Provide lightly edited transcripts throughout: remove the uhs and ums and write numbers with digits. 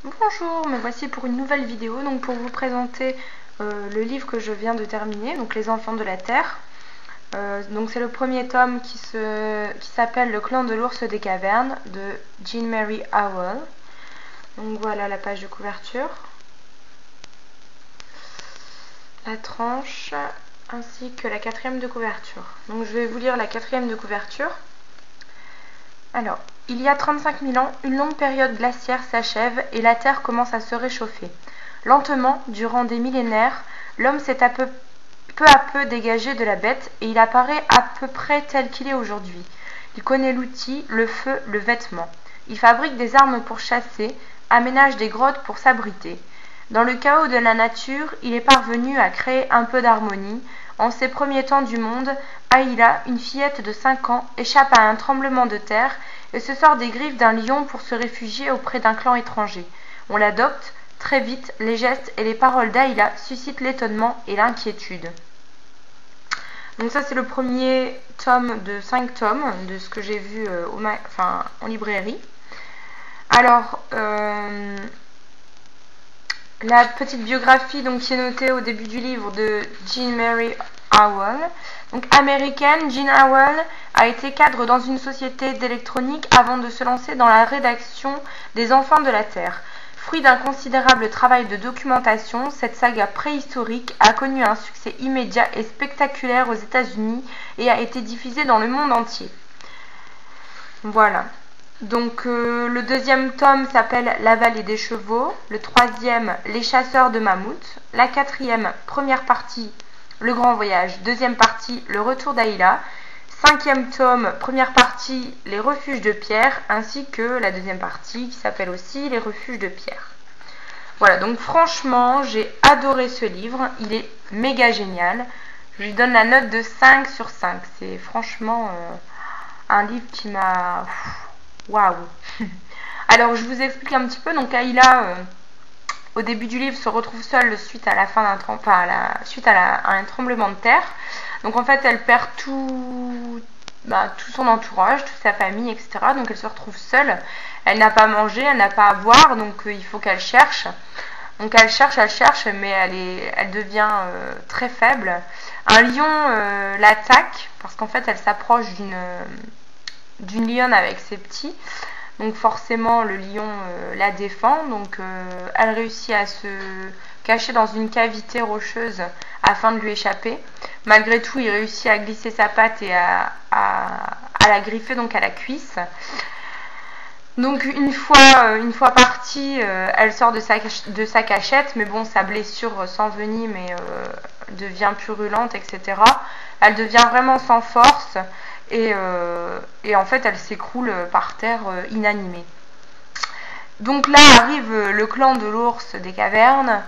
Bonjour, me voici pour une nouvelle vidéo, donc pour vous présenter le livre que je viens de terminer, donc Les Enfants de la Terre. Donc c'est le premier tome qui s'appelle Le Clan de l'Ours des Cavernes de Jean Mary Howell. Donc voilà la page de couverture, la tranche ainsi que la quatrième de couverture. Donc je vais vous lire la quatrième de couverture. Alors, il y a 35 000 ans, une longue période glaciaire s'achève et la Terre commence à se réchauffer. Lentement, durant des millénaires, l'homme s'est peu à peu dégagé de la bête et il apparaît à peu près tel qu'il est aujourd'hui. Il connaît l'outil, le feu, le vêtement. Il fabrique des armes pour chasser, aménage des grottes pour s'abriter. Dans le chaos de la nature, il est parvenu à créer un peu d'harmonie. En ces premiers temps du monde, Aïla, une fillette de 5 ans, échappe à un tremblement de terre et se sort des griffes d'un lion pour se réfugier auprès d'un clan étranger. On l'adopte. Très vite, les gestes et les paroles d'Aïla suscitent l'étonnement et l'inquiétude. Donc ça c'est le premier tome de 5 tomes de ce que j'ai vu en librairie. Alors, la petite biographie donc, qui est notée au début du livre de Jean Mary Howell. Donc américaine, Jean Howell a été cadre dans une société d'électronique avant de se lancer dans la rédaction des Enfants de la Terre. Fruit d'un considérable travail de documentation, cette saga préhistorique a connu un succès immédiat et spectaculaire aux États-Unis et a été diffusée dans le monde entier. Voilà. Donc le deuxième tome s'appelle La vallée des chevaux, le troisième Les chasseurs de mammouths, la quatrième première partie Le grand voyage, deuxième partie Le retour d'Aïla, cinquième tome première partie Les refuges de pierre, ainsi que la deuxième partie qui s'appelle aussi Les refuges de pierre. Voilà, donc franchement j'ai adoré ce livre, il est méga génial, je lui donne la note de 5 sur 5, c'est franchement un livre qui m'a... Waouh. Alors je vous explique un petit peu. Donc Aïla, au début du livre, se retrouve seule suite à la fin à un tremblement de terre. Donc en fait, elle perd tout son entourage, toute sa famille, etc. Donc elle se retrouve seule. Elle n'a pas à manger, elle n'a pas à boire, donc il faut qu'elle cherche. Donc elle cherche, mais elle devient très faible. Un lion l'attaque parce qu'en fait, elle s'approche d'une lionne avec ses petits, donc forcément le lion la défend, donc elle réussit à se cacher dans une cavité rocheuse afin de lui échapper. Malgré tout, il réussit à glisser sa patte et à la griffer donc à la cuisse. Donc une fois partie, elle sort de sa cachette, mais bon, sa blessure s'envenime et devient purulente, etc. Elle devient vraiment sans force. Et en fait elle s'écroule par terre inanimée. Donc là arrive le clan de l'ours des cavernes,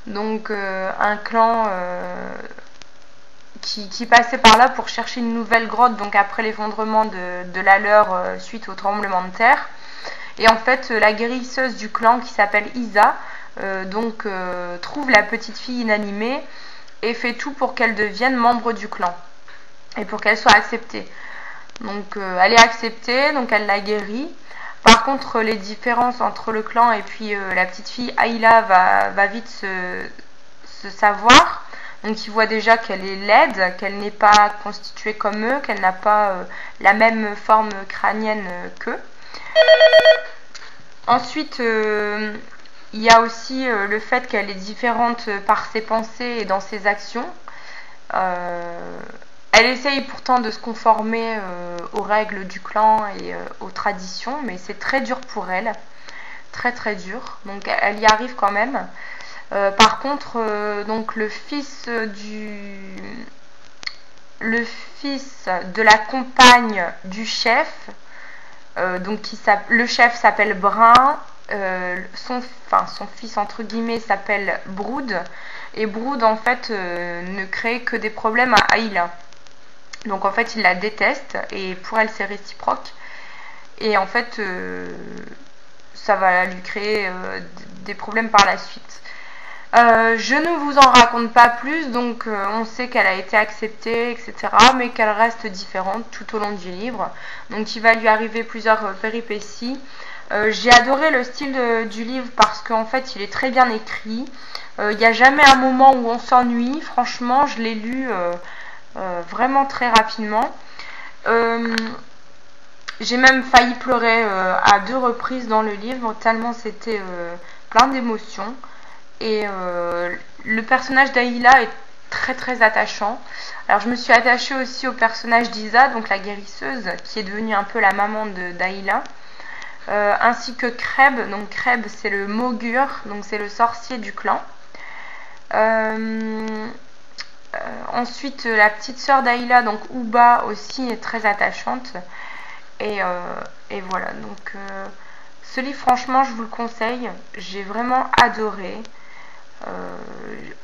donc un clan qui passait par là pour chercher une nouvelle grotte, donc après l'effondrement de la leur suite au tremblement de terre. Et en fait la guérisseuse du clan qui s'appelle Isa trouve la petite fille inanimée et fait tout pour qu'elle devienne membre du clan et pour qu'elle soit acceptée. Donc elle est acceptée, donc elle la guérit. Par contre, les différences entre le clan et puis la petite fille Aïla va vite se savoir. Donc ils voient déjà qu'elle est laide, qu'elle n'est pas constituée comme eux, qu'elle n'a pas la même forme crânienne qu'eux. Ensuite, il y a aussi le fait qu'elle est différente par ses pensées et dans ses actions. Elle essaye pourtant de se conformer aux règles du clan et aux traditions, mais c'est très dur pour elle, très très dur. Donc elle y arrive quand même. Par contre, donc le fils de la compagne du chef, le chef s'appelle Brun, son fils entre guillemets s'appelle Brood, et Brood en fait ne crée que des problèmes à Aïla. Donc en fait il la déteste et pour elle c'est réciproque et en fait ça va lui créer des problèmes par la suite. Je ne vous en raconte pas plus, donc on sait qu'elle a été acceptée, etc. mais qu'elle reste différente tout au long du livre. Donc il va lui arriver plusieurs péripéties. J'ai adoré le style du livre parce qu'en fait il est très bien écrit. Il n'y a jamais un moment où on s'ennuie. Franchement, je l'ai lu vraiment très rapidement. J'ai même failli pleurer à 2 reprises dans le livre, tellement c'était plein d'émotions. Et le personnage d'Aïla est très très attachant. Alors je me suis attachée aussi au personnage d'Isa, donc la guérisseuse, qui est devenue un peu la maman d'Aïla. Ainsi que Kreb, donc Kreb c'est le Mogur, donc c'est le sorcier du clan. Ensuite la petite sœur d'Aïla, donc Uba aussi est très attachante. Et voilà, donc ce livre franchement je vous le conseille, j'ai vraiment adoré.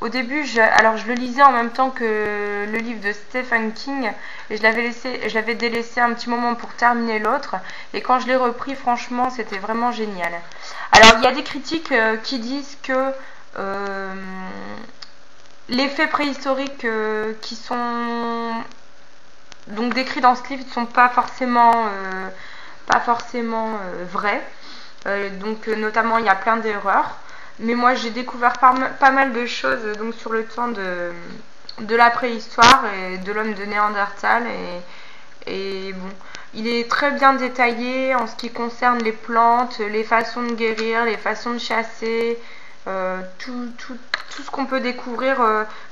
Au début je le lisais en même temps que le livre de Stephen King et je l'avais délaissé un petit moment pour terminer l'autre, et quand je l'ai repris franchement c'était vraiment génial. Alors il y a des critiques qui disent que les faits préhistoriques qui sont donc décrits dans ce livre ne sont pas forcément vrais, donc notamment il y a plein d'erreurs. Mais moi j'ai découvert pas mal de choses donc sur le temps de la préhistoire et de l'homme de Néandertal, et bon, il est très bien détaillé en ce qui concerne les plantes, les façons de guérir, les façons de chasser, tout ce qu'on peut découvrir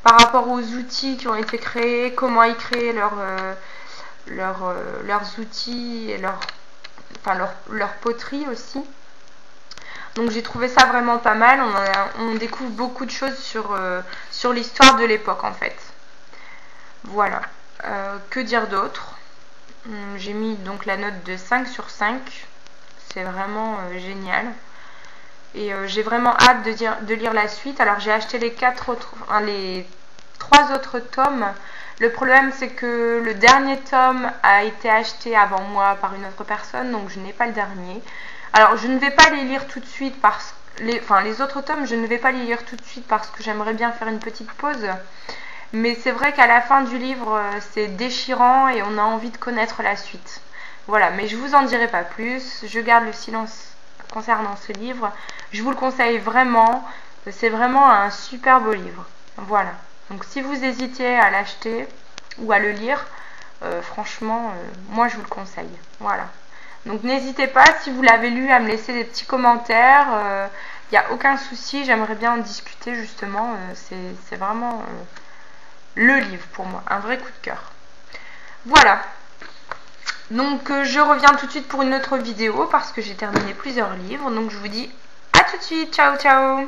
par rapport aux outils qui ont été créés, comment ils créent leurs outils et leur poterie aussi. Donc j'ai trouvé ça vraiment pas mal. On découvre beaucoup de choses sur l'histoire de l'époque en fait. Voilà. Que dire d'autre? J'ai mis donc la note de 5 sur 5. C'est vraiment génial. Et j'ai vraiment hâte de lire la suite. Alors j'ai acheté les 3 autres tomes. Le problème c'est que le dernier tome a été acheté avant moi par une autre personne, donc je n'ai pas le dernier. Alors je ne vais pas les lire tout de suite les autres tomes, je ne vais pas les lire tout de suite parce que j'aimerais bien faire une petite pause. Mais c'est vrai qu'à la fin du livre, c'est déchirant et on a envie de connaître la suite. Voilà, mais je vous en dirai pas plus. Je garde le silence concernant ce livre. Je vous le conseille vraiment. C'est vraiment un super beau livre. Voilà. Donc si vous hésitez à l'acheter ou à le lire, franchement, moi je vous le conseille. Voilà. Donc n'hésitez pas, si vous l'avez lu, à me laisser des petits commentaires. Il n'y a aucun souci, j'aimerais bien en discuter justement. C'est vraiment le livre pour moi, un vrai coup de cœur. Voilà. Donc je reviens tout de suite pour une autre vidéo parce que j'ai terminé plusieurs livres. Donc je vous dis à tout de suite, ciao ciao.